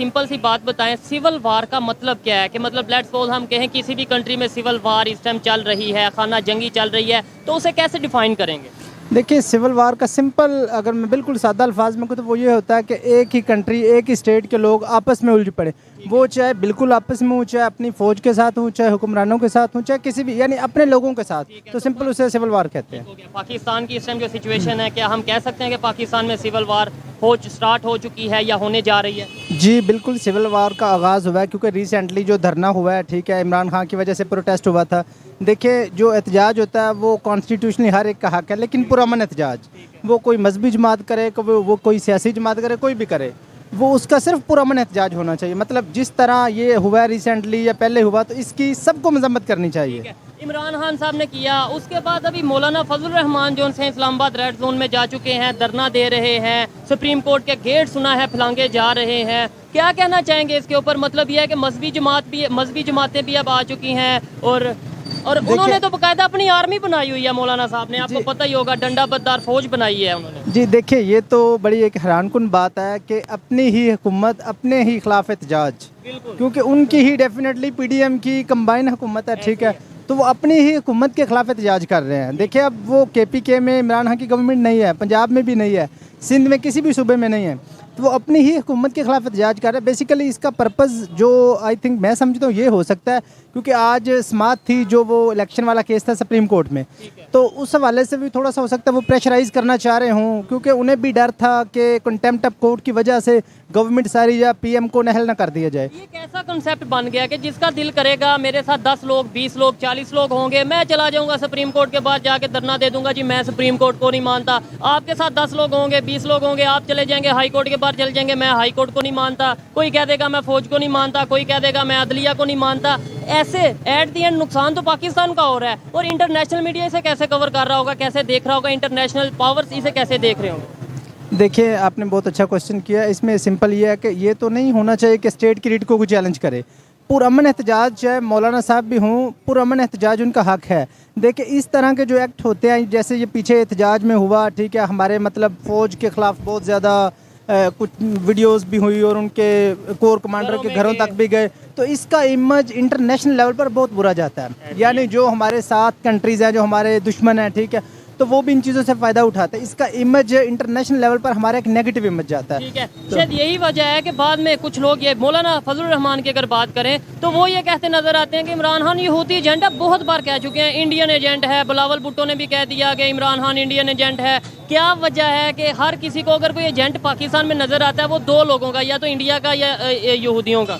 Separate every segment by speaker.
Speaker 1: Simple सी बात बताएं, civil वार का मतलब क्या है? कि मतलब लेट्स सपोज हम कहें किसी भी कंट्री में सिविल वार इस टाइम चल रही है, खाना जंगी चल रही है, तो उसे कैसे डिफाइन करेंगे?
Speaker 2: देखिए, सिविल वार का सिंपल अगर मैं बिल्कुल सादा अल्फाज में कहूँ तो वो ये होता है कि एक ही कंट्री, एक ही स्टेट के लोग आपस में उलझ पड़े। वो चाहे बिल्कुल आपस में हो, चाहे अपनी फ़ौज के साथ हो, चाहे हुक्मरानों के साथ हो, चाहे किसी भी यानी अपने लोगों के साथ, तो सिंपल उसे सिविल वार कहते हैं।
Speaker 1: हो गया पाकिस्तान की इस टाइम जो सिचुएशन है, क्या हम कह सकते हैं कि पाकिस्तान में सिविल वार हो स्टार्ट हो चुकी है या होने जा रही है?
Speaker 2: जी बिल्कुल, सिविल वार का आगाज़ हुआ है क्योंकि रिसेंटली जो धरना हुआ है, ठीक है, इमरान खान की वजह से प्रोटेस्ट हुआ था। देखिए, जो एहतजाज होता है वो कॉन्स्टिट्यूशनली हर एक का हक है, लेकिन पुरअमन एहतजाज, वो कोई मजहबी जमात करे, वो कोई सियासी जमात करे, कोई भी करे, वो उसका सिर्फ पुरअमन एहतजाज होना चाहिए। मतलब जिस तरह ये हुआ है रिसेंटली या पहले हुआ, तो इसकी सबको मजम्मत करनी चाहिए।
Speaker 1: इमरान खान साहब ने किया, उसके बाद अभी मौलाना फजल रहमान जो हैं इस्लामाबाद रेड जोन में जा चुके हैं, धरना दे रहे हैं, सुप्रीम कोर्ट के गेट सुना है फलांगे जा रहे हैं। क्या कहना चाहेंगे इसके ऊपर? मतलब यह है कि मजहबी जमातें भी अब आ चुकी हैं और उन्होंने तो बाकायदा अपनी आर्मी बनाई हुई है। मौलाना साहब ने, आपको पता ही होगा, डंडा बददार फौज बनाई है उन्होंने।
Speaker 2: जी देखिए, ये तो बड़ी एक हैरानकुन बात है कि अपनी ही हुकूमत अपने ही खिलाफ एहतजाज, क्योंकि उनकी ही डेफिनेटली पीडीएम की कंबाइन हुकूमत है, ठीक है, तो वो अपनी ही हुकूमत के खिलाफ एहतजाज कर रहे हैं। देखिए, अब वो केपीके में इमरान खान की गवर्नमेंट नहीं है, पंजाब में भी नहीं है, सिंध में किसी भी सूबे में नहीं है, तो वो अपनी ही हुकूमत के खिलाफ एहतजाज कर रहे हैं। बेसिकली इसका पर्पज़ जो आई थिंक मैं समझता हूँ ये हो सकता है, क्योंकि आज समात थी जो वो इलेक्शन वाला केस था सुप्रीम कोर्ट में, तो उस हवाले से भी थोड़ा सा हो सकता है वो प्रेशराइज करना चाह रहे हों, क्योंकि उन्हें भी डर था कि कंटेम्प्ट ऑफ कोर्ट की वजह से गवर्नमेंट सारी या पीएम को नहल ना कर दिया जाए।
Speaker 1: ये कैसा कंसेप्ट बन गया कि जिसका दिल करेगा, मेरे साथ 10 लोग, 20 लोग, 40 लोग होंगे, मैं चला जाऊंगा सुप्रीम कोर्ट के बाद जाके धरना दे दूंगा, जी मैं सुप्रीम कोर्ट को नहीं मानता। आपके साथ 10 लोग होंगे, 20 लोग होंगे, आप चले जाएंगे हाई कोर्ट के बाहर चले जाएंगे, मैं हाई कोर्ट को नहीं मानता, कोई कह देगा मैं फौज को नहीं मानता, कोई कह देगा मैं अदलिया को नहीं मानता। ऐसे एट दी एंड नुकसान तो पाकिस्तान का हो रहा है, और इंटरनेशनल मीडिया इसे कैसे कवर कर रहा होगा, कैसे देख रहा होगा, इंटरनेशनल पावर्स इसे कैसे देख रहे होंगे?
Speaker 2: देखिए, आपने बहुत अच्छा क्वेश्चन किया। इसमें सिंपल ये है कि ये तो नहीं होना चाहिए कि स्टेट की रीड को कोई चैलेंज करे। पुरअमन एहतजाज, चाहे मौलाना साहब भी हों, पुरअमन एहतजाज उनका हक है। देखिए, इस तरह के जो एक्ट होते हैं, जैसे ये पीछे एहतजाज में हुआ, ठीक है, हमारे मतलब फ़ौज के ख़िलाफ़ बहुत ज़्यादा कुछ वीडियोस भी हुई और उनके कोर कमांडर के घरों तक भी गए, तो इसका इमेज इंटरनेशनल लेवल पर बहुत बुरा जाता है। यानी जो हमारे साथ कंट्रीज़ हैं, जो हमारे दुश्मन हैं, ठीक है, तो वो भी इन चीज़ों से फ़ायदा उठाते हैं। इसका इमेज इंटरनेशनल लेवल पर हमारा एक नेगेटिव इमेज जाता है।
Speaker 1: ठीक है, शायद यही वजह है कि बाद में कुछ लोग, ये मौलाना फजल रहमान की अगर बात करें तो वो ये कहते नजर आते हैं कि इमरान खान यहूदी एजेंट है। बहुत बार कह चुके हैं इंडियन एजेंट है, बिलावल भुट्टो ने भी कह दिया कि इमरान खान इंडियन एजेंट है। क्या वजह है कि हर किसी को अगर कोई एजेंट पाकिस्तान में नजर आता है वो दो लोगों का, या तो इंडिया का या यहूदियों का?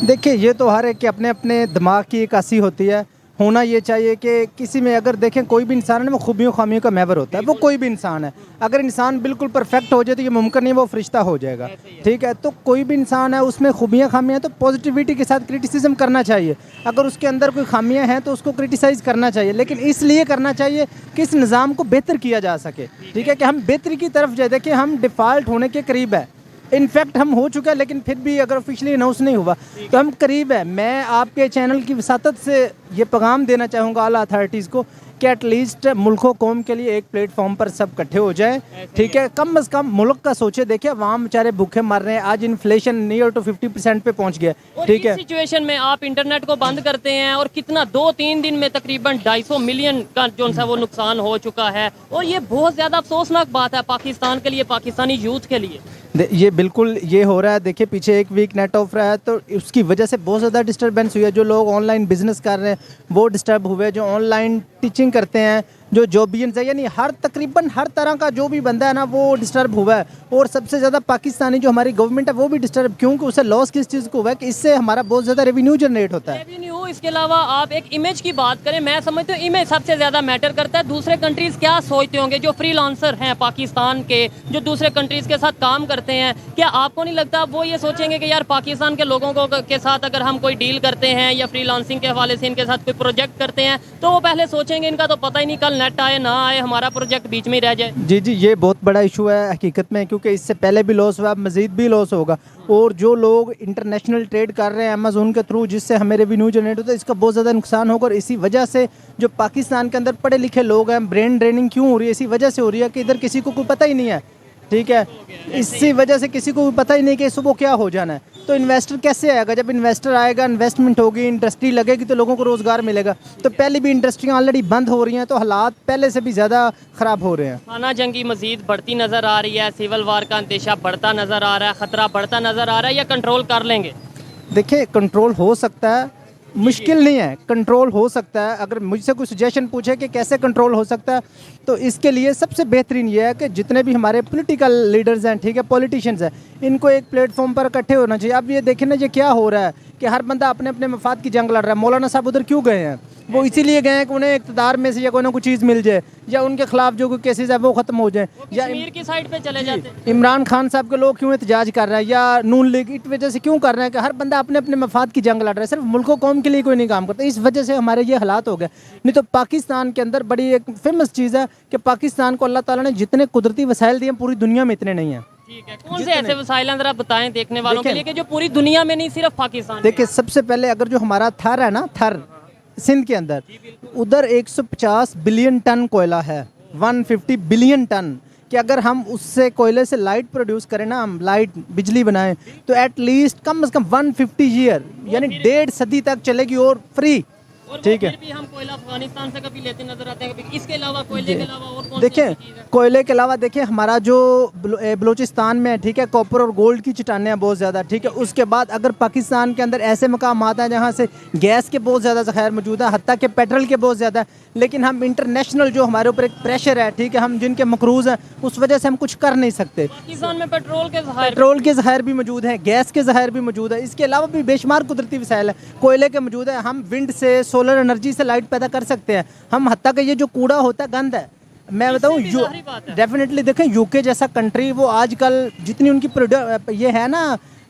Speaker 2: देखिए, ये तो हर एक के अपने अपने दिमाग की एक हंसी होती है। होना ये चाहिए कि किसी में अगर देखें, कोई भी इंसान है ना, वो खूबियों खामियों का महवर होता है, वो कोई भी इंसान है। अगर इंसान बिल्कुल परफेक्ट हो जाए तो ये मुमकिन नहीं वो फरिश्ता हो जाएगा, ठीक है, तो कोई भी इंसान है उसमें खूबियाँ खामियाँ, तो पॉजिटिविटी के साथ क्रिटिसिज्म करना चाहिए। अगर उसके अंदर कोई खामियाँ हैं तो उसको क्रिटिसाइज़ करना चाहिए, लेकिन इसलिए करना चाहिए कि इस निज़ाम को बेहतर किया जा सके, ठीक है, कि हम बेहतरी की तरफ जाए। देखिए, हम डिफ़ॉल्ट होने के करीब है, इनफैक्ट हम हो चुका है, लेकिन फिर भी अगर ऑफिशियली अनाउंस नहीं हुआ तो हम करीब है। मैं आपके चैनल की वसातत से ये पैगाम देना चाहूँगा आला अथॉरिटीज़ को कि एटलीस्ट मुल्क कौम के लिए एक प्लेटफॉर्म पर सब इकट्ठे हो जाए, ठीक है, कम अज़ कम मुल्क का सोचे। देखिए, अवाम बेचारे भूखे मर रहे हैं, आज इन्फ्लेशन नियर टू 50% पे पहुंच गया, ठीक है।
Speaker 1: सिचुएशन में आप इंटरनेट को बंद करते हैं और कितना 2-3 दिन में तकरीबन 250 मिलियन का जो सा वो नुकसान हो चुका है, और ये बहुत ज़्यादा अफसोसनाक बात है पाकिस्तान के लिए, पाकिस्तानी यूथ के लिए।
Speaker 2: ये बिल्कुल ये हो रहा है। देखिए, पीछे एक वीक नेट ऑफ रहा है, तो उसकी वजह से बहुत ज़्यादा डिस्टर्बेंस हुई है। जो लोग ऑनलाइन बिजनेस कर रहे हैं वो डिस्टर्ब हुए, जो ऑनलाइन टीचिंग करते हैं, जो जॉबियंस है, यानी तकरीबन हर तरह का जो भी बंदा है ना वो डिस्टर्ब हुआ है। और सबसे ज़्यादा पाकिस्तानी जो हमारी गवर्नमेंट है वो भी डिस्टर्ब, क्योंकि उसे लॉस किस चीज़ को हुआ है कि इससे हमारा बहुत ज़्यादा रेवेन्यू जनरेट होता है।
Speaker 1: रेवेन्यू, इसके अलावा आप एक इमेज की बात करें, मैं समझता हूँ इमेज सबसे ज़्यादा मैटर करता है। दूसरे कंट्रीज़ क्या सोचते होंगे, जो फ्रीलांसर हैं पाकिस्तान के, जो दूसरे कंट्रीज़ के साथ काम करते हैं, क्या आपको नहीं लगता वो ये सोचेंगे कि यार पाकिस्तान के लोगों को के साथ अगर हम कोई डील करते हैं या फ्रीलांसिंग के हवाले से इनके साथ कोई प्रोजेक्ट करते हैं तो वो पहले सोचेंगे इनका तो पता ही नहीं कल नेट आए ना आए, हमारा प्रोजेक्ट बीच में ही रह जाए?
Speaker 2: जी जी, ये बहुत बड़ा इशू है हकीकत में, क्योंकि इससे पहले भी लॉस हुआ, अब मज़ीद भी लॉस होगा। और जो लोग इंटरनेशनल ट्रेड कर रहे हैं अमेज़ोन के थ्रू, जिससे हमें रेवेन्यू जनरेट होता है, इसका बहुत ज़्यादा नुकसान होगा। और इसी वजह से जो पाकिस्तान के अंदर पढ़े लिखे लोग हैं, ब्रेन ड्रेनिंग क्यों हो रही है, इसी वजह से हो रही है कि इधर किसी को कोई पता ही नहीं है ठीक है। इसी वजह से किसी को भी पता ही नहीं कि सुबह क्या हो जाना है। तो इन्वेस्टर कैसे आएगा? जब इन्वेस्टर आएगा, इन्वेस्टमेंट होगी, इंडस्ट्री लगेगी तो लोगों को रोज़गार मिलेगा। तो पहले भी इंडस्ट्रियाँ ऑलरेडी बंद हो रही हैं, तो हालात पहले से भी ज़्यादा ख़राब हो रहे हैं।
Speaker 1: खाना जंगी मजीद बढ़ती नज़र आ रही है, सिविल वार का अंदेशा बढ़ता नज़र आ रहा है, ख़तरा बढ़ता नज़र आ रहा है, या कंट्रोल कर लेंगे?
Speaker 2: देखिए, कंट्रोल हो सकता है, मुश्किल नहीं है, कंट्रोल हो सकता है। अगर मुझसे कोई सजेशन पूछे कि कैसे कंट्रोल हो सकता है, तो इसके लिए सबसे बेहतरीन ये है कि जितने भी हमारे पॉलिटिकल लीडर्स हैं, ठीक है, पॉलिटिशियंस हैं, इनको एक प्लेटफॉर्म पर इकट्ठे होना चाहिए। अब ये देखें ना, ये क्या हो रहा है कि हर बंदा अपने अपने मफाद की जंग लड़ रहा है। मौलाना साहब उधर क्यों गए हैं? वो इसीलिए गए हैं कि उन्हें इक़्तिदार में से या कोई ना कोई चीज़ मिल जाए, या उनके खिलाफ जो कोई केसेस है वो ख़त्म हो जाए, या
Speaker 1: कश्मीर की साइड पे चले जाते हैं।
Speaker 2: इमरान खान साहब के लोग क्यों एहतजाज कर रहे हैं, या नून लीग इस वजह से क्यों कर रहे हैं कि हर बंदा अपने अपने मफाद की जंग लड़ रहा है, सिर्फ मुल्क कौम के लिए कोई नहीं काम करता। इस वजह से हमारे ये हालात हो गए। नहीं तो पाकिस्तान के अंदर बड़ी एक फेमस चीज़ है कि पाकिस्तान को अल्लाह ताला ने जितने कुदरती वसाइल दिए पूरी दुनिया में इतने नहीं हैं।
Speaker 1: ठीक है, कौन से ऐसे वसाइल हैं, जरा बताएं देखने वालों के लिए कि जो पूरी दुनिया में नहीं, सिर्फ पाकिस्तान में?
Speaker 2: देखिए, सबसे पहले अगर जो हमारा थर है ना, थर सिंध के अंदर, उधर 150 बिलियन टन कोयला है, 150 बिलियन टन। कि अगर हम उससे कोयले से लाइट प्रोड्यूस करें ना, हम लाइट बिजली बनाएं, तो एटलीस्ट कम से कम 150 ईयर यानी 1.5 सदी तक चलेगी और फ्री। ठीक है,
Speaker 1: फिर भी हम कोयला अफगानिस्तान से कभी लेते नजर आते हैं, कभी इसके अलावा कोयले के अलावा और कौन सी
Speaker 2: देखिए,
Speaker 1: ऐसी चीज़ है?
Speaker 2: कोयले के अलावा देखिए हमारा जो बलूचिस्तान में है, ठीक है, कॉपर और गोल्ड की चट्टानें हैं बहुत ज़्यादा। ठीक है, उसके बाद अगर पाकिस्तान के अंदर ऐसे मकाम आता है जहाँ से गैस के बहुत ज़्यादा ज़खायर मौजूद है, हत्ता के पेट्रोल के बहुत ज़्यादा है, लेकिन हम इंटरनेशनल जो हमारे ऊपर एक प्रेशर है, ठीक है, हम जिनके मकरूज़ हैं, उस वजह से हम कुछ कर नहीं सकते।
Speaker 1: पाकिस्तान में पेट्रोल के ज़खायर
Speaker 2: पेट्रोल के ज़खायर भी मौजूद हैं, गैस के ज़खायर भी मौजूद है, इसके अलावा भी बेशुमार कुदरती वसाइल है, कोयले के मौजूद है। हम विंड से, सोलर एनर्जी से लाइट पैदा कर सकते हैं। हम हत्ता का ये जो कूड़ा होता है, गंद है, मैं बताऊँ, डेफिनेटली देखें यूके जैसा कंट्री, वो आजकल जितनी उनकी ये है ना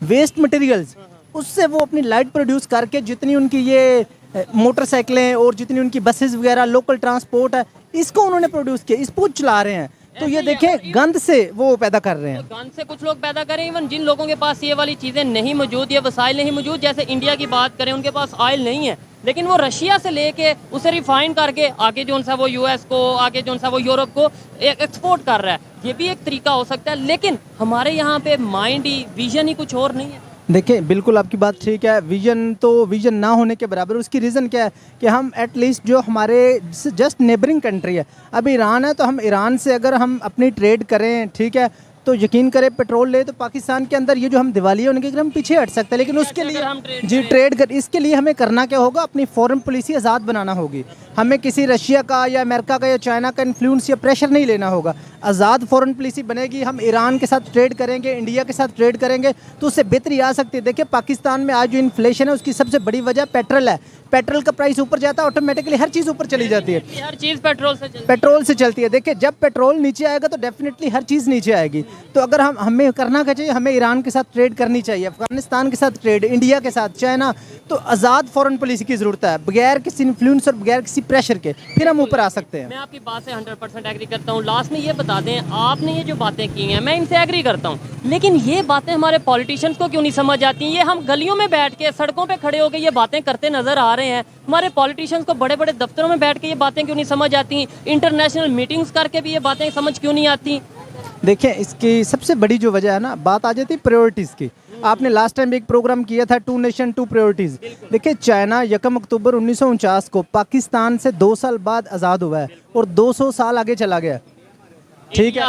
Speaker 2: वेस्ट मटेरियल्स, उससे वो अपनी लाइट प्रोड्यूस करके, जितनी उनकी ये मोटरसाइकिलें और जितनी उनकी बसेस वगैरह लोकल ट्रांसपोर्ट है, इसको उन्होंने प्रोड्यूस किया, इसको चला रहे हैं। तो ये देखें, गंद से वो पैदा कर रहे हैं।
Speaker 1: तो गंद से कुछ लोग पैदा करें, इवन जिन लोगों के पास ये वाली चीज़ें नहीं मौजूद, ये वसाइल नहीं मौजूद, जैसे इंडिया की बात करें, उनके पास ऑयल नहीं है, लेकिन वो रशिया से लेके उसे रिफाइन करके आगे जो सा वो यूएस को, आगे जो सा वो यूरोप को एक्सपोर्ट कर रहा है। ये भी एक तरीका हो सकता है, लेकिन हमारे यहाँ पे माइंड ही, विजन ही कुछ और नहीं है।
Speaker 2: देखिए, बिल्कुल आपकी बात ठीक है, विजन तो विजन ना होने के बराबर। उसकी रीज़न क्या है कि हम एटलीस्ट जो हमारे जस्ट नेबरिंग कंट्री है, अब ईरान है, तो हम ईरान से अगर हम अपनी ट्रेड करें, ठीक है, तो यकीन करें पेट्रोल ले, तो पाकिस्तान के अंदर ये जो हम दिवालिया उनके हम पीछे हट सकते हैं। लेकिन उसके लिए
Speaker 1: हम
Speaker 2: ट्रेड कर, इसके लिए हमें करना क्या होगा, अपनी फॉरेन पॉलिसी आज़ाद बनाना होगी। हमें किसी रशिया का या अमेरिका का या चाइना का इन्फ्लुएंस या प्रेशर नहीं लेना होगा। आज़ाद फॉरेन पॉलिसी बनेगी, हम ईरान के साथ ट्रेड करेंगे, इंडिया के साथ ट्रेड करेंगे, तो उससे बेहतरी आ सकती है। देखिए, पाकिस्तान में आज जो इन्फ्लेशन है, उसकी सबसे बड़ी वजह पेट्रोल है। पेट्रोल का प्राइस ऊपर जाता है, ऑटोमेटिकली हर चीज़ ऊपर चली जाती है।
Speaker 1: हर चीज़ पेट्रोल से
Speaker 2: चलती है। देखिए, जब पेट्रोल नीचे आएगा तो डेफिनेटली हर चीज़ नीचे आएगी। तो अगर हमें करना क्या चाहिए, हमें ईरान के साथ ट्रेड करनी चाहिए, अफगानिस्तान के साथ ट्रेड, इंडिया के साथ, चाइना, तो आज़ाद फॉरेन पॉलिसी की ज़रूरत है, बगैर किसी इन्फ्लुएंस और बगैर किसी प्रेशर के, फिर हम ऊपर आ सकते हैं।
Speaker 1: मैं आपकी बात से 100% एग्री करता हूँ। लास्ट में ये बता दें, आपने ये जो बातें की हैं, मैं इनसे एग्री करता हूँ, लेकिन ये बातें हमारे पॉलिटिशियंस को क्यों नहीं समझ आती? ये हम गलियों में बैठ के, सड़कों पे खड़े होकर ये बातें करते नजर आ रहे हैं। हमारे पॉलिटिशियंस को बड़े बड़े दफ्तरों में बैठ के ये बातें क्यों नहीं समझ आती? इंटरनेशनल मीटिंग्स करके भी ये बातें समझ क्यों नहीं आती?
Speaker 2: देखिए, इसकी सबसे बड़ी जो वजह है ना, बात आ जाती है प्रायोरिटीज़ की। आपने लास्ट टाइम एक प्रोग्राम किया था, 2 नेशन 2 प्रायोरिटीज़। देखिए, चाइना 1 अक्टूबर 1949 को पाकिस्तान से 2 साल बाद आज़ाद हुआ है और 200 साल आगे चला गया। ठीक है,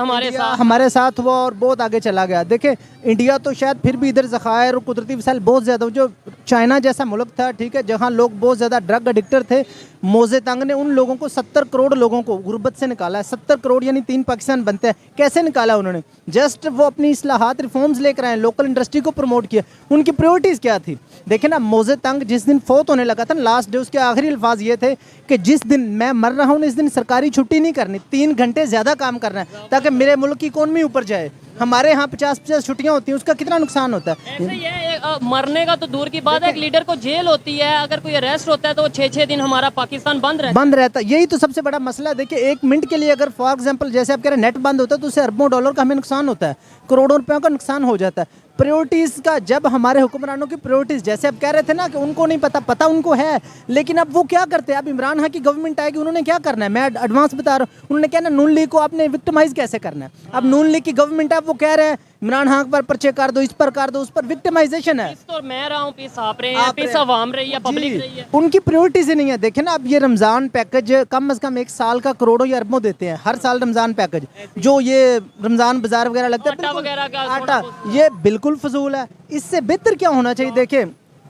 Speaker 2: हमारे साथ हुआ और बहुत आगे चला गया। देखिए, इंडिया तो शायद फिर भी इधर ज़खायर और कुदरती वसाइल बहुत ज़्यादा, जो चाइना जैसा मुल्क था, ठीक है, जहाँ लोग बहुत ज़्यादा ड्रग एडिक्टर थे, मोज़े तंग ने उन लोगों को 70 करोड़ लोगों को गुर्बत से निकाला है। 70 करोड़ यानी 3 पाकिस्तान बनते हैं। कैसे निकाला उन्होंने? जस्ट वो अपनी इस्लाहात रिफॉर्म्स लेकर आए, लोकल इंडस्ट्री को प्रमोट किया। उनकी प्रायोरिटीज़ क्या थी? देखिए ना, मोज़े तंग जिस दिन फोत होने लगा था, लास्ट डे, उसके आखिरी अल्फाज ये थे कि जिस दिन मैं मर रहा हूँ, इस दिन सरकारी छुट्टी नहीं करनी, 3 घंटे ज़्यादा काम करना है ताकि मेरे मुल्क की इकोनॉमी ऊपर जाए। हमारे यहाँ 50-50 छुट्टियाँ होती हैं, उसका कितना नुकसान होता है।
Speaker 1: ऐसे ही है, मरने का तो दूर की बात है, एक लीडर को जेल होती है, अगर कोई अरेस्ट होता है तो 6-6 दिन हमारा पाकिस्तान बंद रहता है। यही तो सबसे बड़ा मसला है। देखिए, 1 मिनट के लिए अगर फॉर एग्जांपल जैसे आप कह रहे हैं नेट बंद होता है, तो उससे अरबों डॉलर का हमें नुकसान होता है, करोड़ों रुपयों का नुकसान हो जाता है।
Speaker 2: प्रायोरिटीज़ का, जब हमारे हुक्मरानों की प्रायोरिटीज़, जैसे अब कह रहे थे ना कि उनको नहीं पता, पता उनको है, लेकिन अब वो क्या करते हैं। अब इमरान खान की गवर्नमेंट आएगी, उन्होंने क्या करना है, मैं एडवांस बता रहा हूँ, उन्होंने कहना नून लीग को आपने विक्टिमाइज कैसे करना है। अब नून लीग की गवर्नमेंट है, वो कह रहे हैं इमरान खान पर पर्चे कर दो, इस पर कर दो, उस पर विक्टिमाइजेशन है।
Speaker 1: पीस तो मैं रहा हूँ, पीस आप रहे हैं, पीस अवाम रही है, पब्लिक रही है।
Speaker 2: उनकी प्रायोरिटीज ही नहीं है। देखें ना, अब ये रमज़ान पैकेज कम से कम एक साल का करोड़ों या अरबों देते हैं हर साल रमज़ान पैकेज, जो ये रमज़ान बाजार वगैरह लगता है,
Speaker 1: आटा वगैरह का
Speaker 2: आटा, ये बिल्कुल फजूल है। इससे बेहतर क्या होना चाहिए। देखें,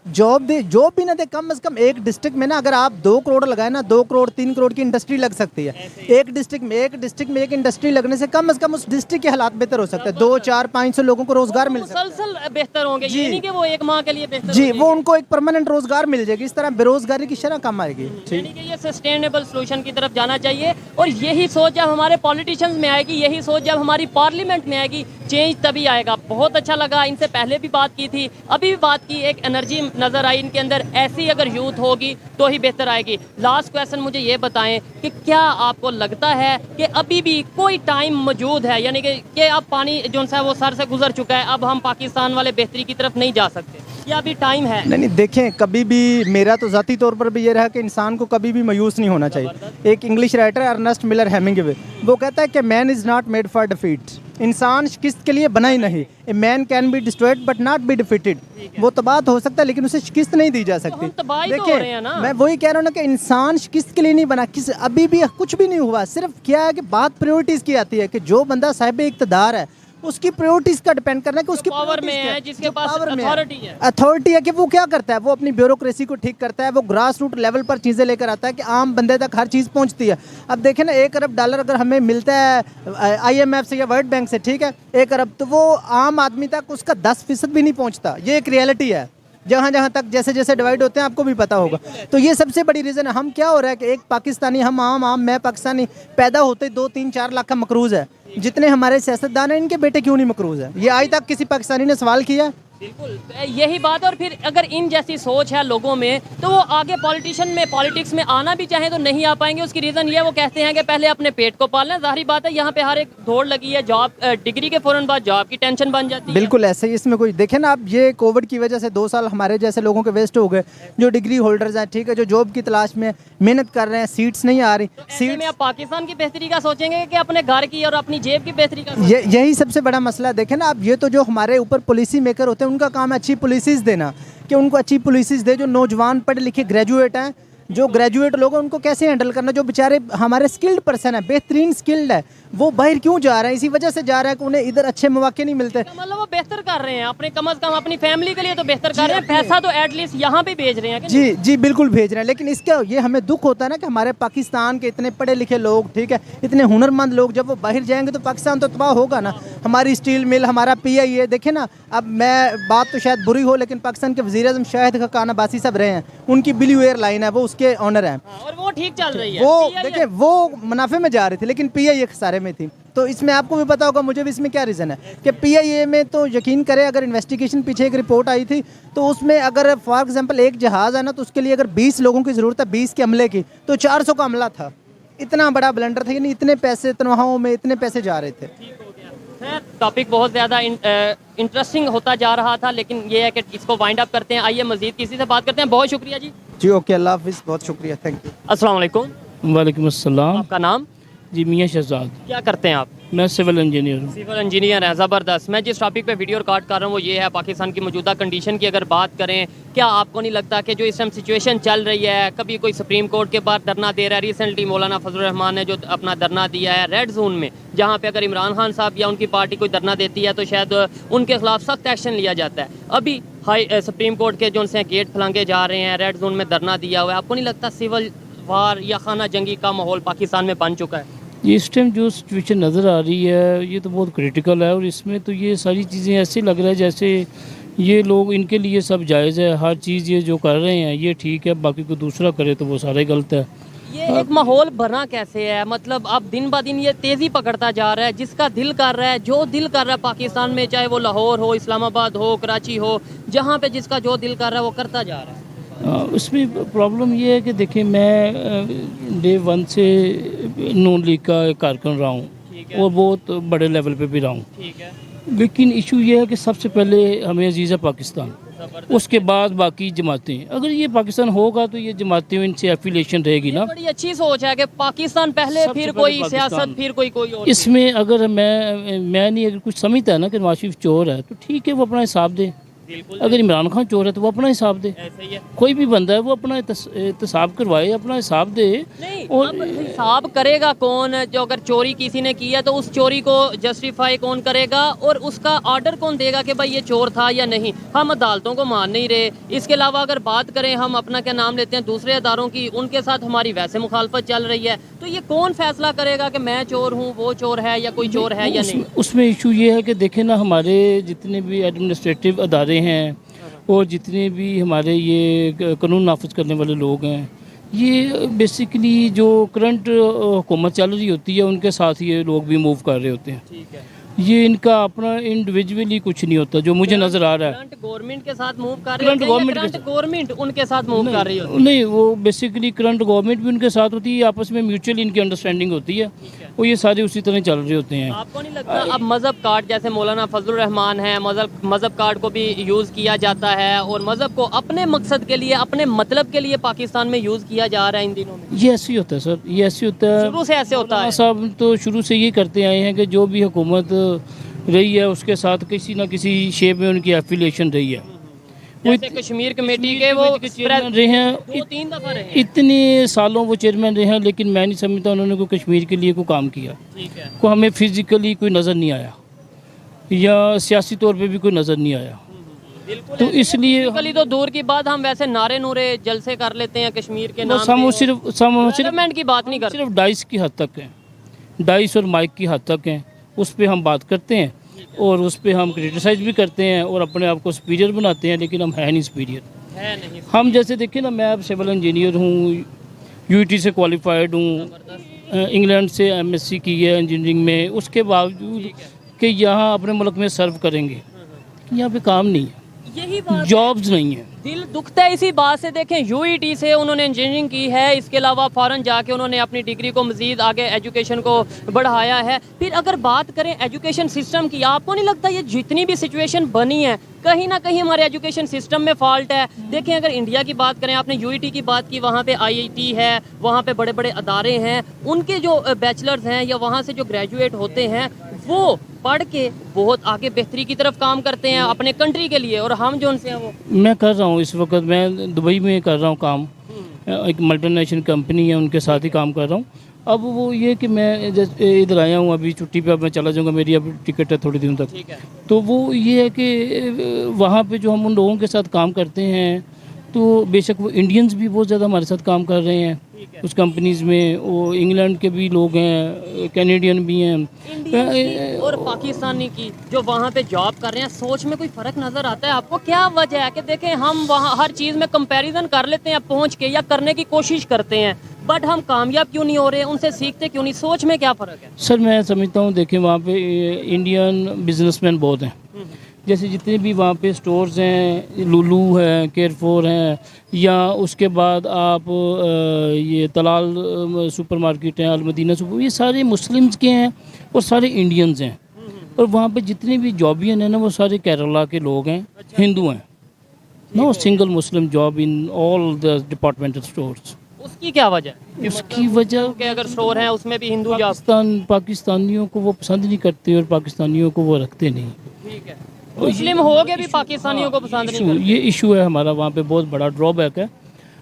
Speaker 2: जॉब भी ना दे, कम से कम एक डिस्ट्रिक्ट में ना, अगर आप 2 करोड़ लगाए ना, 2 करोड़ 3 करोड़ की इंडस्ट्री लग सकती है एक डिस्ट्रिक्ट में एक इंडस्ट्री लगने से कम उस डिस्ट्रिक्ट के हालात बेहतर हो सकते हैं। 2, 4, 500 लोगों को रोजगार मिल सकता है,
Speaker 1: मुसलसल बेहतर होंगे, ये नहीं कि वो एक माह के लिए बेहतर
Speaker 2: जी, वो उनको एक परमानेंट रोजगार मिल जाएगी। इस तरह बेरोजगारी की शरह कम आएगी।
Speaker 1: यानी कि ये सस्टेनेबल सोल्यूशन की तरफ जाना चाहिए। और यही सोच जब हमारे पॉलिटिशियंस में आएगी, यही सोच जब हमारी पार्लियामेंट में आएगी, चेंज तभी आएगा। बहुत अच्छा लगा, इनसे पहले भी बात की थी, अभी भी बात की, एक एनर्जी नजर आई इनके अंदर। ऐसी अगर यूथ होगी तो ही बेहतर आएगी। लास्ट क्वेश्चन मुझे ये बताएं कि क्या आपको लगता है कि अभी भी कोई टाइम मौजूद है, यानी कि अब पानी जो सा वो सर से गुजर चुका है, अब हम पाकिस्तान वाले बेहतरी की तरफ नहीं जा सकते, या अभी टाइम है?
Speaker 2: नहीं, देखें, कभी भी मेरा तो ज़ाती तौर पर भी ये रहा कि इंसान को कभी भी मायूस नहीं होना चाहिए। एक English writer Ernest Miller Hemingway, वो कहता है कि man is not made for defeat. इंसान शिकस्त के लिए बना ही नहीं। A man can be destroyed but not be defeated. वो तबाह हो सकता है लेकिन उसे शिकस्त नहीं दी जा सकती।
Speaker 1: देखिए,
Speaker 2: मैं वही कह रहा हूँ ना कि इंसान शिकस्त के लिए नहीं बना, अभी भी कुछ भी नहीं हुआ। सिर्फ क्या है कि बात प्रायोरिटीज़ की आती है कि जो बंदा साहिब इक़्तिदार है उसकी प्रायोरिटीज का डिपेंड करना है कि उसकी
Speaker 1: पावर में है, जिसके पास
Speaker 2: अथॉरिटी है कि वो क्या करता है। वो अपनी ब्यूरोक्रेसी को ठीक करता है, वो ग्रास रूट लेवल पर चीज़ें लेकर आता है कि आम बंदे तक हर चीज़ पहुंचती है। अब देखें ना, $1 अरब अगर हमें मिलता है IMF से या वर्ल्ड बैंक से, ठीक है, 1 अरब, तो वो आम आदमी तक उसका 10% भी नहीं पहुँचता। ये एक रियलिटी है। जहाँ जहाँ तक जैसे जैसे डिवाइड होते हैं आपको भी पता होगा। तो ये सबसे बड़ी रीज़न है। हम क्या हो रहा है कि एक पाकिस्तानी, हम आम मैं पाकिस्तानी पैदा होते 2-3-4 लाख का मकरूज़ है। जितने हमारे सियासतदान हैं, इनके बेटे क्यों नहीं मकरूज़ है? ये आज तक किसी पाकिस्तानी ने सवाल किया?
Speaker 1: बिल्कुल यही बात। और फिर अगर इन जैसी सोच है लोगों में, तो वो आगे पॉलिटिक्स में आना भी चाहें तो नहीं आ पाएंगे। उसकी रीज़न ये, वो कहते हैं कि पहले अपने पेट को पालना। जाहिर बात है, यहाँ पे हर एक दौड़ लगी है, जॉब, डिग्री के फौरन बाद जॉब की टेंशन बन जाती है।
Speaker 2: बिल्कुल ऐसे ही इसमें कोई, देखें ना, अब ये कोविड की वजह से 2 साल हमारे जैसे लोगों के वेस्ट हो गए, जो डिग्री होल्डर्स हैं, ठीक है, जो जॉब की तलाश में मेहनत कर रहे हैं, सीट्स नहीं आ रही।
Speaker 1: सीट में आप पाकिस्तान की बेहतरी का सोचेंगे कि अपने घर की और अपनी जेब की बेहतरी का?
Speaker 2: यही सबसे बड़ा मसला। देखें ना, अब ये तो जो हमारे ऊपर पॉलिसी मेकर होते हैं, उनका काम है अच्छी पॉलिसीज़ देना, कि उनको अच्छी पॉलिसीज़ दे। जो नौजवान पढ़े लिखे ग्रेजुएट हैं, जो ग्रेजुएट लोग हैं, उनको कैसे हैंडल करना। जो बेचारे हमारे स्किल्ड पर्सन है, बेहतरीन स्किल्ड है, वो बाहर क्यों जा रहे हैं? इसी वजह से जा रहे हैं कि उन्हें इधर अच्छे मौके नहीं मिलते।
Speaker 1: मतलब वो बेहतर कर रहे हैं अपने, कम से कम अपनी फैमिली के लिए तो बेहतर कर रहे हैं। पैसा तो एटलीस्ट यहाँ पे भेज रहे हैं।
Speaker 2: जी बिल्कुल भेज रहे हैं। लेकिन इसका ये हमें दुख होता है ना कि हमारे पाकिस्तान के इतने पढ़े लिखे लोग, ठीक है, इतने हुनरमंद लोग, जब वो बाहर जाएंगे तो पाकिस्तान तो तबाह होगा ना। हमारी स्टील मिल, हमारा PIA, देखे ना, अब मैं बात तो शायद बुरी हो, लेकिन पाकिस्तान के वज़ीर-ए-आज़म शाहिद खान अब्बासी साहब रहे हैं, उनकी ब्लू एयरलाइन है, वो उसके ऑनर हैं,
Speaker 1: और वो ठीक चल रही है।
Speaker 2: वो देखिए, वो मुनाफे में जा रही थी, लेकिन PIA खसारे में थी। तो इसमें आपको भी पता होगा, मुझे भी इसमें क्या रीज़न है कि PIA में तो यकीन करें, अगर इन्वेस्टिगेशन पीछे एक रिपोर्ट आई थी, तो उसमें अगर फॉर एग्जांपल एक जहाज़ है ना, तो उसके लिए अगर 20 लोगों की ज़रूरत है, 20 के अमले की, तो 400 का अमला था। इतना बड़ा ब्लंडर था, यानी इतने पैसे तनख्वाहों में इतने पैसे जा रहे थे।
Speaker 1: टॉपिक बहुत ज़्यादा इंटरेस्टिंग होता जा रहा था, लेकिन ये है कि इसको वाइंड अप करते हैं। आइए मज़ीद किसी से बात करते हैं। बहुत शुक्रिया जी।
Speaker 2: जी ओके, अल्लाह हाफिज़, बहुत शुक्रिया, थैंक यू।
Speaker 1: अस्सलाम वालेकुम।
Speaker 3: वालेकुम अस्सलाम।
Speaker 1: आपका नाम?
Speaker 3: जी मियाँ शहजाद।
Speaker 1: क्या करते हैं आप?
Speaker 3: मैं सिविल इंजीनियर हूँ।
Speaker 1: सिविल इंजीनियर हैं, ज़बरदस्त। मैं जिस टॉपिक पे वीडियो रिकॉर्ड कर रहा हूँ वो ये है, पाकिस्तान की मौजूदा कंडीशन की अगर बात करें, क्या आपको नहीं लगता कि जो इस टाइम सिचुएशन चल रही है, कभी कोई सुप्रीम कोर्ट के बाहर धरना दे रहा है, रिसेंटली मौलाना फजल रहमान ने जो अपना धरना दिया है रेड जोन में, जहाँ पे अगर इमरान खान साहब या उनकी पार्टी कोई धरना देती है तो शायद उनके खिलाफ सख्त एक्शन लिया जाता है। अभी सुप्रीम कोर्ट के जो उनसे गेट फलांगे जा रहे हैं, रेड जोन में धरना दिया हुआ है, आपको नहीं लगता सिविल वार या खाना जंगी का माहौल पाकिस्तान में बन चुका है?
Speaker 3: इस टाइम जो सिचुएशन नज़र आ रही है ये तो बहुत क्रिटिकल है, और इसमें तो ये सारी चीज़ें ऐसे लग रहा है जैसे ये लोग, इनके लिए सब जायज़ है, हर चीज़ ये जो कर रहे हैं ये ठीक है, बाकी कोई दूसरा करे तो वो सारे गलत है।
Speaker 1: ये एक माहौल बना कैसे है? मतलब अब दिन ब दिन ये तेज़ी पकड़ता जा रहा है, जिसका दिल कर रहा है, जो दिल कर रहा है पाकिस्तान में, चाहे वो लाहौर हो, इस्लामाबाद हो, कराची हो, जहाँ पे जिसका जो दिल कर रहा है वो करता जा रहा है।
Speaker 3: उसमें प्रॉब्लम ये है कि देखिए, मैं डे 1 से नून लीग का कारकुन रहा हूँ और बहुत बड़े लेवल पे भी रहा हूँ।
Speaker 1: ठीक है।
Speaker 3: लेकिन इशू ये है कि सबसे पहले हमें अजीज़ है पाकिस्तान, उसके बाद बाकी जमातें। अगर ये पाकिस्तान होगा तो ये जमातें इनसे एफिलिएशन रहेगी ना।
Speaker 1: बड़ी अच्छी सोच है कि पाकिस्तान पहले,
Speaker 3: सबसे
Speaker 1: फिर
Speaker 3: पहले
Speaker 1: कोई
Speaker 3: पाकिस्तान।
Speaker 1: सियासत, फिर कोई और।
Speaker 3: इसमें अगर मैं नहीं, अगर कुछ समझता है ना कि नवाज शरीफ चोर है तो ठीक है, वो अपना हिसाब दे।
Speaker 1: बिल्कुल
Speaker 3: अगर इमरान खान चोर है तो वो अपना हिसाब दे।
Speaker 1: ऐसे ही है।
Speaker 3: कोई भी बंदा है वो अपना एहतसाब करवाए, अपना हिसाब दे।
Speaker 1: नहीं,
Speaker 3: और
Speaker 1: अब हिसाब करेगा कौन? जो अगर चोरी किसी ने की है तो उस चोरी को जस्टिफाई कौन करेगा, और उसका ऑर्डर कौन देगा कि भाई ये चोर था या नहीं? हम अदालतों को मान नहीं रहे। इसके अलावा अगर बात करें, हम अपना क्या नाम लेते हैं दूसरे अदारों की, उनके साथ हमारी वैसे मुखालफत चल रही है, तो ये कौन फैसला करेगा कि मैं चोर हूँ, वो चोर है, या कोई चोर है या नहीं?
Speaker 3: उसमें इशू ये है कि देखें ना, हमारे जितने भी एडमिनिस्ट्रेटिव अदारे हैं और जितने भी हमारे ये कानून नाफिज करने वाले लोग हैं, ये बेसिकली जो करंट हुकूमत चल रही होती है उनके साथ ये लोग भी मूव कर रहे होते हैं।
Speaker 1: ठीक है।
Speaker 3: ये इनका अपना इंडिविजुअली कुछ नहीं होता जो मुझे नज़र आ रहा है।
Speaker 1: करंट गवर्नमेंट के साथ मूव कर रहे
Speaker 3: करंट
Speaker 1: हैं,
Speaker 3: गवर्नमेंट के
Speaker 1: करंट गवर्नमेंट उनके साथ मूव कर रही होती है?
Speaker 3: नहीं, वो बेसिकली करंट गवर्नमेंट भी उनके साथ होती है, आपस में म्यूचुअल इनकी अंडरस्टैंडिंग होती है, और ये सारे उसी तरह चल रहे होते हैं।
Speaker 1: आपको नहीं लगता अब मजहब कार्ड, जैसे मौलाना फजलुर रहमान है, मजहब कार्ड को भी यूज़ किया जाता है, और मजहब को अपने मकसद के लिए, अपने मतलब के लिए पाकिस्तान में यूज़ किया जा रहा है इन दिनों में?
Speaker 3: ये ऐसे ही होता है सर, ये ऐसे होता है।
Speaker 1: शुरू से ऐसे होता है।
Speaker 3: साहब तो शुरू से ये करते आए हैं कि जो भी हुकूमत रही है उसके साथ किसी ना किसी शेप में उनकी एफिलिएशन रही है।
Speaker 1: जैसे कश्मीर कमेटी के वो
Speaker 3: चेयरमैन रहे हैं,
Speaker 1: 2-3 दफा रहे हैं।
Speaker 3: इतने सालों वो चेयरमैन रहे हैं, लेकिन मैं नहीं समझता उन्होंने कोई कश्मीर के लिए कोई काम किया।
Speaker 1: ठीक है।
Speaker 3: को हमें फिजिकली कोई नज़र नहीं आया, या सियासी तौर पे भी कोई नज़र नहीं आया।
Speaker 1: बिल्कुल।
Speaker 3: तो इसलिए
Speaker 1: कली तो दूर की बात, हम वैसे नारे नूरे जलसे कर लेते हैं कश्मीर के नाम
Speaker 3: बस हम
Speaker 1: पे,
Speaker 3: सिर्फ
Speaker 1: डेवलपमेंट की बात नहीं करते।
Speaker 3: सिर्फ डाइस की हद तक हैं, डाइस और माइक की हद तक हैं, उस पर हम बात करते हैं और उस पर हम क्रिटिसाइज भी करते हैं और अपने आप को सुपीरियर बनाते हैं, लेकिन हम है नहीं सुपीरियर।
Speaker 1: है नहीं।
Speaker 3: हम जैसे देखिए ना, मैं अब सिविल इंजीनियर हूँ, यूईटी से क्वालिफाइड हूँ, इंग्लैंड से एमएससी की है इंजीनियरिंग में, उसके बावजूद कि यहाँ अपने मुल्क में सर्व करेंगे, यहाँ पे काम नहीं है,
Speaker 1: यही बात,
Speaker 3: जॉब्स नहीं है।
Speaker 1: दिल दुखता है इसी बात से। देखें, यूईटी से उन्होंने इंजीनियरिंग की है, इसके अलावा फ़ॉरेन जाके उन्होंने अपनी डिग्री को मज़ीद आगे एजुकेशन को बढ़ाया है। फिर अगर बात करें एजुकेशन सिस्टम की, आपको नहीं लगता ये जितनी भी सिचुएशन बनी है, कहीं ना कहीं हमारे एजुकेशन सिस्टम में फॉल्ट है? देखें, अगर इंडिया की बात करें, आपने यूईटी की बात की, वहाँ पे आईआईटी है, वहाँ पे बड़े बड़े अदारे हैं, उनके जो बैचलर्स हैं या वहाँ से जो ग्रेजुएट होते हैं वो पढ़ के बहुत आगे बेहतरी की तरफ काम करते हैं अपने कंट्री के लिए, और हम जो उनसे हैं वो।
Speaker 3: मैं कर रहा हूँ इस वक्त, मैं दुबई में कर रहा हूँ काम, एक मल्टीनेशनल कंपनी है, उनके साथ ही काम कर रहा हूँ। अब वो ये कि मैं इधर आया हूँ अभी छुट्टी पे, अब मैं चला जाऊँगा, मेरी अब टिकट है थोड़ी दिनों तक।
Speaker 1: ठीक है।
Speaker 3: तो वो ये है कि वहाँ पे जो हम उन लोगों के साथ काम करते हैं, तो बेशक वो इंडियंस भी बहुत ज़्यादा हमारे साथ काम कर रहे हैं उस कंपनीज़ में, वो इंग्लैंड के भी लोग हैं, कैनेडियन भी हैं,
Speaker 1: और पाकिस्तानी की जो वहाँ पे जॉब कर रहे हैं, सोच में कोई फ़र्क नज़र आता है आपको? क्या वजह है कि देखें, हम वहाँ हर चीज़ में कंपैरिजन कर लेते हैं पहुँच के, या करने की कोशिश करते हैं, बट हम कामयाब क्यों नहीं हो रहे? उनसे सीखते क्यों नहीं? सोच में क्या फ़र्क है?
Speaker 3: सर मैं समझता हूँ, देखिए वहाँ पे इंडियन बिजनेसमैन बहुत हैं, जैसे जितने भी वहाँ पे स्टोर्स हैं, लुलू है, केयरफोर हैं, या उसके बाद आप ये तलाल सुपरमार्केट हैं, अलमदीना सुपर, ये सारे मुस्लिम्स के हैं और सारे इंडियंस हैं। और वहाँ पे जितने भी जॉबियन हैं ना, वो सारे केरला के लोग हैं, हिंदू हैं। No single Muslim job in all the departmental stores.
Speaker 1: उसकी क्या वजह है?
Speaker 3: उसकी वजह
Speaker 1: कि अगर स्टोर है उसमें भी हिंदू जॉब।
Speaker 3: पाकिस्तानियों को वो पसंद नहीं करते और पाकिस्तानियों को वो रखते नहीं।
Speaker 1: ठीक है। मुस्लिम हो गए भी पाकिस्तानियों को पसंद नहीं करते।
Speaker 3: ये इशू है हमारा, वहाँ पे बहुत बड़ा ड्रॉबैक है।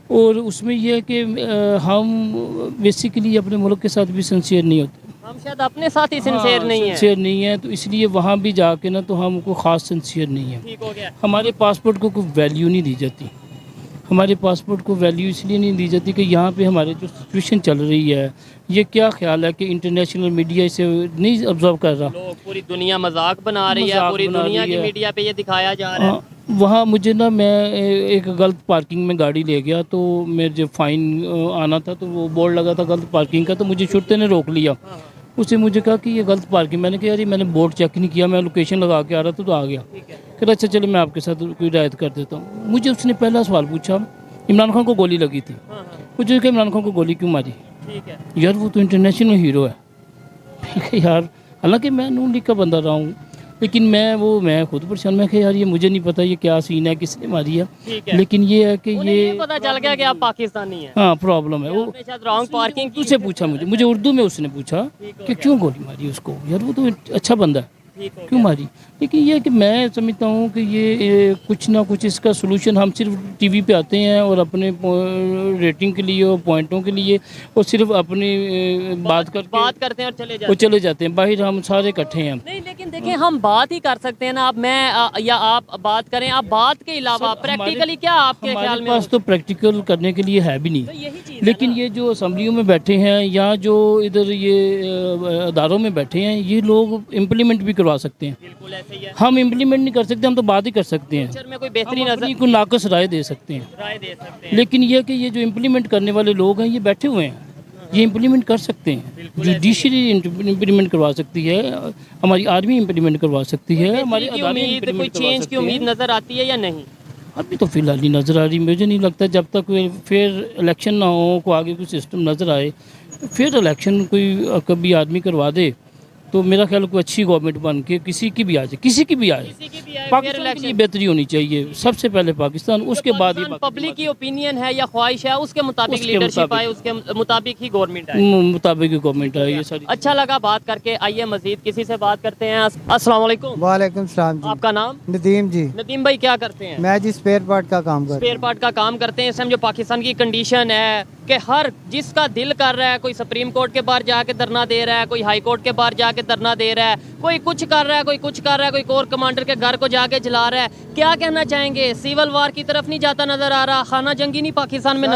Speaker 3: और उसमें यह है कि हम बेसिकली अपने मुल्क के साथ भी सिंसियर नहीं होते,
Speaker 1: हम शायद अपने साथ ही सिंसियर नहीं है।
Speaker 3: सिंसियर नहीं है, तो इसलिए वहाँ भी जाके ना तो हमको ख़ास सिंसियर नहीं है।
Speaker 1: ठीक हो गया।
Speaker 3: हमारे पासपोर्ट को कोई वैल्यू नहीं दी जाती, हमारे पासपोर्ट को वैल्यू इसलिए नहीं दी जाती कि यहाँ पे हमारे जो सिचुएशन चल रही है, ये क्या ख्याल है कि इंटरनेशनल मीडिया इसे नहीं ऑब्जर्व कर रहा,
Speaker 1: लोग पूरी दुनिया मजाक बना रही है, पूरी दुनिया की मीडिया पे ये दिखाया जा रहा है।
Speaker 3: वहाँ मुझे ना, मैं एक गलत पार्किंग में गाड़ी ले गया, तो मेरे जो फ़ाइन आना था, तो वो बोर्ड लगा था गलत पार्किंग का, तो मुझे शुरते ने रोक लिया। उसने मुझे कहा कि ये गलत पार्किंग, मैंने कहा यार मैंने बोर्ड चेक नहीं किया, मैं लोकेशन लगा के आ रहा था तो आ गया। फिर अच्छा चलो मैं आपके साथ कोई रियायत कर देता हूँ। मुझे उसने पहला सवाल पूछा, इमरान खान को गोली लगी थी, मुझे कहा इमरान खान को गोली क्यों मारी?
Speaker 1: ठीक है
Speaker 3: यार वो तो इंटरनेशनल हीरो है। ठीक है यार, हालांकि मैं नून लीग का बंदा रहा हूँ, लेकिन मैं खुद परेशान, मैं कहा यार ये मुझे नहीं पता ये क्या सीन है, किसने मारी है।
Speaker 1: ठीक है।
Speaker 3: लेकिन ये है कि
Speaker 1: उन्हें ये
Speaker 3: ये
Speaker 1: पता चल गया कि आप पाकिस्तानी हैं।
Speaker 3: हाँ प्रॉब्लम है वो।
Speaker 1: आपने शायद रॉन्ग पार्किंग
Speaker 3: उर्दू से पूछा मुझे उर्दू में उसने पूछा कि क्यों गोली मारी उसको, यार वो तो अच्छा बंदा है, क्यों मारी। लेकिन ये है कि मैं समझता हूँ कि ये कुछ ना कुछ इसका सोल्यूशन, हम सिर्फ टीवी पे आते हैं और अपने रेटिंग के लिए और पॉइंटों के लिए और सिर्फ अपनी बात
Speaker 1: करते हैं और चले जाते
Speaker 3: वो
Speaker 1: हैं।
Speaker 3: चले जाते हैं, बाहर हम सारे इकट्ठे हैं।
Speaker 1: नहीं लेकिन देखिए हम बात ही कर सकते हैं ना, अब मैं या आप बात करें, आप बात के अलावा प्रैक्टिकली क्या आपके ख्याल
Speaker 3: हमारे
Speaker 1: में
Speaker 3: पास तो प्रैक्टिकल करने के लिए है भी
Speaker 1: तो
Speaker 3: नहीं।
Speaker 1: यही चीज
Speaker 3: लेकिन ये जो असम्बलियों में बैठे हैं या जो इधर ये अदारों में बैठे हैं, ये लोग इम्प्लीमेंट भी करवा सकते हैं।
Speaker 1: बिल्कुल ऐसे ही है।
Speaker 3: हम इम्प्लीमेंट नहीं कर सकते, हम तो बात ही कर सकते हैं,
Speaker 1: फ्यूचर में कोई बेहतरी
Speaker 3: हम
Speaker 1: नजर
Speaker 3: अपनी को नाकस राय दे सकते हैं।
Speaker 1: राय दे सकते हैं।
Speaker 3: लेकिन ये कि ये जो इम्प्लीमेंट करने वाले लोग हैं ये बैठे हुए हैं, ये इम्प्लीमेंट कर सकते हैं। जुडिशरी इम्प्लीमेंट करवा सकती है, हमारी आर्मी इम्प्लीमेंट करवा सकती है, हमारी
Speaker 1: की
Speaker 3: अदालतें
Speaker 1: उम्मीद, कोई
Speaker 3: implement करवा
Speaker 1: चेंज की
Speaker 3: सकते हैं।
Speaker 1: उम्मीद नजर आती है या नहीं?
Speaker 3: अभी तो फिलहाल नहीं नज़र आ रही, मुझे नहीं लगता जब तक फिर इलेक्शन ना हो, को आगे कोई सिस्टम नज़र आए, फिर इलेक्शन कोई कभी आदमी करवा दे तो मेरा ख्याल कोई अच्छी गवर्नमेंट बन के किसी की भी आ जाए, किसी की भी आए,
Speaker 1: किसी की भी आए, फिर
Speaker 3: पाकिस्तान के लिए
Speaker 1: इलेक्शन
Speaker 3: बेहतरी होनी चाहिए, सबसे पहले पाकिस्तान, उसके बाद ही
Speaker 1: पब्लिक की ओपिनियन है या ख्वाहिश है, उसके मुताबिक
Speaker 3: उसके
Speaker 1: लीडरशिप
Speaker 3: मुताबिक।
Speaker 1: आए, उसके मुताबिक ही गवर्नमेंट आए।
Speaker 3: मुताबिक गवर्नमेंट है ये सारी।
Speaker 1: अच्छा लगा बात करके, आइए मजीद किसी से बात करते हैं। अस्सलाम वालेकुम।
Speaker 2: वालेकुम सलाम जी।
Speaker 1: आपका नाम?
Speaker 2: नदीम जी।
Speaker 1: नदीम भाई क्या करते हैं?
Speaker 2: मैं जी स्पेयर पार्ट का काम करता
Speaker 1: स्पेयर पार्ट का काम करते हैं। इस टाइम जो पाकिस्तान की कंडीशन है कि हर जिसका दिल कर रहा है, कोई सुप्रीम कोर्ट के बाहर जाके धरना दे रहा है, कोई हाई कोर्ट के बाहर जाके धरना दे रहा है, कोई कुछ कर रहा है, कोई कुछ कर रहा है, कोई कोर कमांडर के घर को जाके जला रहा है। क्या कहना चाहेंगे? सिविल वार की तरफ नहीं जाता नजर आ रहा, खाना जंगी नहीं पाकिस्तान में नजर